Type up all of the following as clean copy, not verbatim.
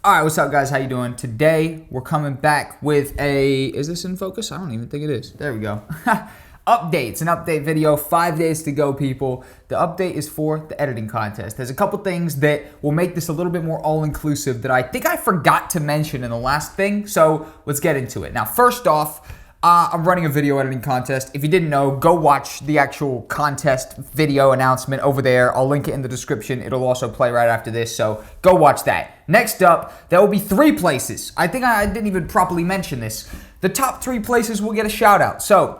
All right, what's up, guys? How you doing? Today, we're coming back with a... Is this in focus? I don't even think it is. There we go. Updates, an update video. 5 days to go, people. The update is for the editing contest. There's a couple things that will make this a little bit more all-inclusive that I think I forgot to mention in the last thing, so let's get into it. Now, first off, I'm running a video editing contest. If you didn't know, go watch the actual contest video announcement over there. I'll link it in the description. It'll also play right after this, so go watch that. Next up, there will be 3 places. I think I didn't even properly mention this. The top 3 places will get a shout out. So,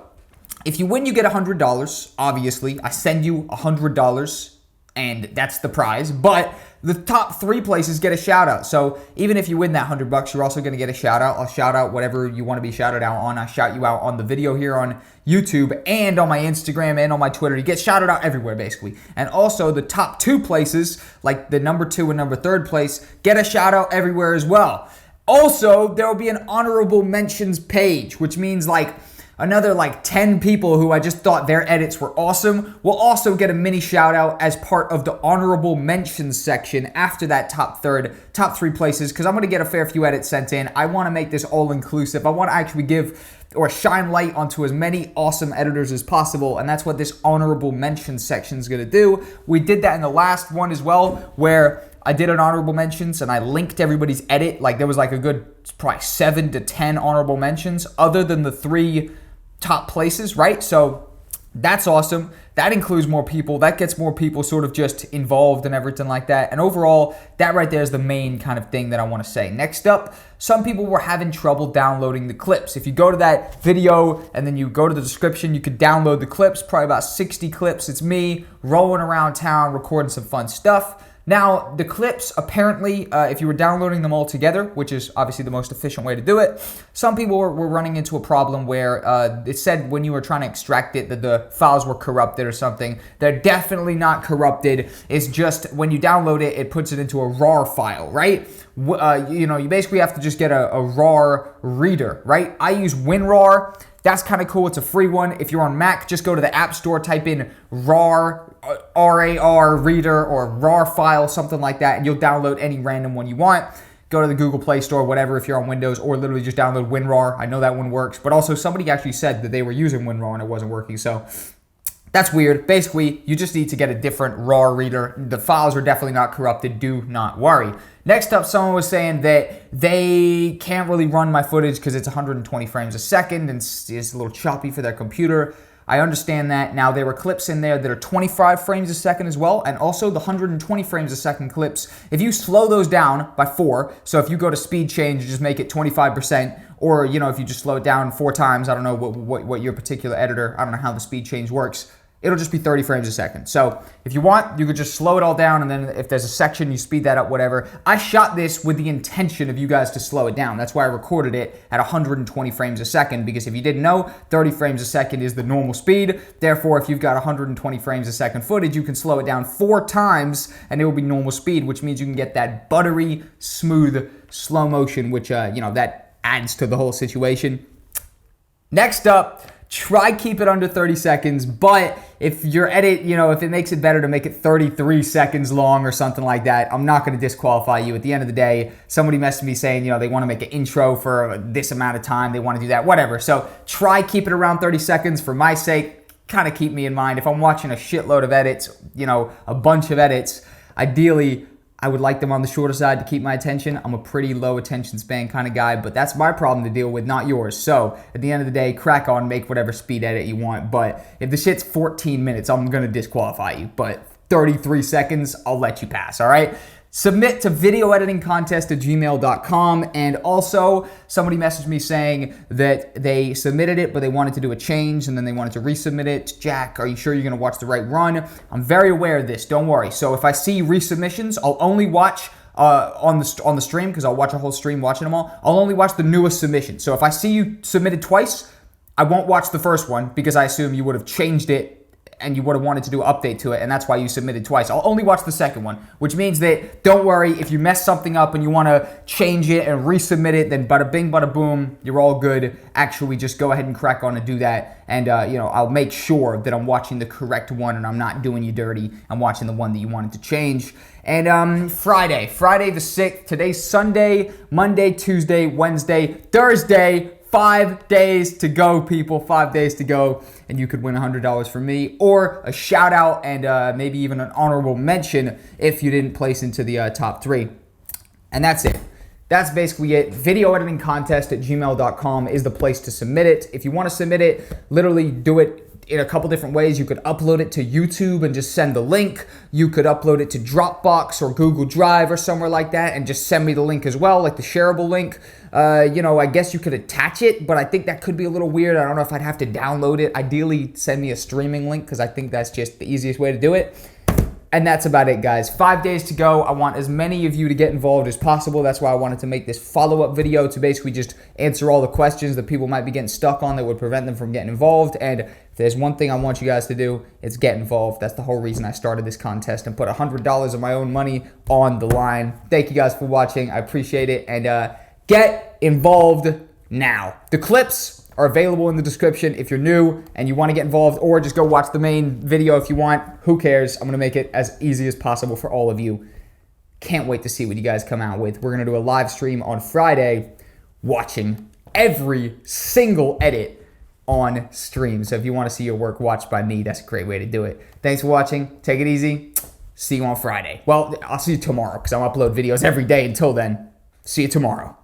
if you win, you get $100. Obviously, I send you $100, and that's the prize. But the top 3 places get a shout out. So even if you win that $100, you're also going to get a shout out. I'll shout out whatever you want to be shouted out on. I shout you out on the video here on YouTube and on my Instagram and on my Twitter. You get shouted out everywhere, basically. And also the top 2 places, like the number 2 and number 3rd place, get a shout out everywhere as well. Also, there will be an honorable mentions page, which means like another 10 people who I just thought their edits were awesome will also get a mini shout out as part of the honorable mentions section after that top 3 places, because I'm going to get a fair few edits sent in. I want to make this all inclusive. I want to actually give or shine light onto as many awesome editors as possible, and that's what this honorable mentions section is going to do. We did that in the last one as well, where I did an honorable mentions and I linked everybody's edit. Like there was like a good probably 7 to 10 honorable mentions other than the 3 top places, right? So that's awesome. That includes more people. That gets more people sort of just involved and everything like that. And overall, that right there is the main kind of thing that I want to say. Next up, some people were having trouble downloading the clips. If you go to that video and then you go to the description, you could download the clips, probably about 60 clips. It's me rolling around town, recording some fun stuff. Now, the clips, apparently, if you were downloading them all together, which is obviously the most efficient way to do it, some people were running into a problem where it said when you were trying to extract it that the files were corrupted or something. They're definitely not corrupted. It's just when you download it, it puts it into a RAR file, right? You basically have to just get a RAR reader, right? I use WinRAR. That's kind of cool. It's a free one. If you're on Mac, just go to the App Store, type in RAR, R-A-R reader or RAR file, something like that, and you'll download any random one you want. Go to the Google Play Store, whatever, if you're on Windows, or literally just download WinRAR. I know that one works, but also somebody actually said that they were using WinRAR and it wasn't working, so that's weird. Basically, you just need to get a different RAR reader. The files are definitely not corrupted. Do not worry. Next up, someone was saying that they can't really run my footage because it's 120 frames a second and it's a little choppy for their computer. I understand that. Now, there were clips in there that are 25 frames a second as well, and also the 120 frames a second clips. If you slow those down by 4, so if you go to speed change, you just make it 25%, or, if you just slow it down 4 times, I don't know what your particular editor, I don't know how the speed change works, it'll just be 30 frames a second. So if you want, you could just slow it all down, and then if there's a section, you speed that up, whatever. I shot this with the intention of you guys to slow it down. That's why I recorded it at 120 frames a second, because if you didn't know, 30 frames a second is the normal speed. Therefore, if you've got 120 frames a second footage, you can slow it down 4 times, and it will be normal speed, which means you can get that buttery, smooth, slow motion, which, that adds to the whole situation. Next up, try keep it under 30 seconds, but if your edit, if it makes it better to make it 33 seconds long or something like that, I'm not going to disqualify you. At the end of the day, somebody messaged me saying, they want to make an intro for this amount of time, they want to do that, whatever. So try keep it around 30 seconds for my sake. Kind of keep me in mind. If I'm watching a shitload of edits, a bunch of edits, ideally, I would like them on the shorter side to keep my attention. I'm a pretty low attention span kind of guy, but that's my problem to deal with, not yours. So at the end of the day, crack on, make whatever speed edit you want. But if the shit's 14 minutes, I'm going to disqualify you. But 33 seconds, I'll let you pass, all right? Submit to VideoEditingContest@gmail.com. And also, somebody messaged me saying that they submitted it, but they wanted to do a change, and then they wanted to resubmit it. Jack, are you sure you're going to watch the right run? I'm very aware of this. Don't worry. So if I see resubmissions, I'll only watch on the stream, because I'll watch a whole stream watching them all. I'll only watch the newest submission. So if I see you submitted twice, I won't watch the first one, because I assume you would have changed it and you would have wanted to do an update to it, and that's why you submitted twice. I'll only watch the second one, which means that, don't worry, if you mess something up and you want to change it and resubmit it, then bada bing, bada boom, you're all good. Actually, just go ahead and crack on and do that, and I'll make sure that I'm watching the correct one and I'm not doing you dirty. I'm watching the one that you wanted to change. And Friday the 6th, today's Sunday, Monday, Tuesday, Wednesday, Thursday, 5 days to go, people. 5 days to go, and you could win $100 from me, or a shout out, and maybe even an honorable mention if you didn't place into the top 3. And that's it. That's basically it. VideoEditingContest@gmail.com is the place to submit it. If you want to submit it, literally do it in a couple different ways. You could upload it to YouTube and just send the link. You could upload it to Dropbox or Google Drive or somewhere like that and just send me the link as well, like the shareable link. I guess you could attach it, but I think that could be a little weird. I don't know if I'd have to download it. Ideally, send me a streaming link because I think that's just the easiest way to do it. And that's about it, guys. 5 days to go. I want as many of you to get involved as possible. That's why I wanted to make this follow-up video to basically just answer all the questions that people might be getting stuck on that would prevent them from getting involved. And if there's one thing I want you guys to do, it's get involved. That's the whole reason I started this contest and put $100 of my own money on the line. Thank you guys for watching. I appreciate it. And get involved now. The clips are available in the description if you're new and you want to get involved, or just go watch the main video if you want. Who cares? I'm going to make it as easy as possible for all of you. Can't wait to see what you guys come out with. We're going to do a live stream on Friday watching every single edit on stream. So if you want to see your work watched by me, that's a great way to do it. Thanks for watching. Take it easy. See you on Friday. Well, I'll see you tomorrow because I'll upload videos every day until then. See you tomorrow.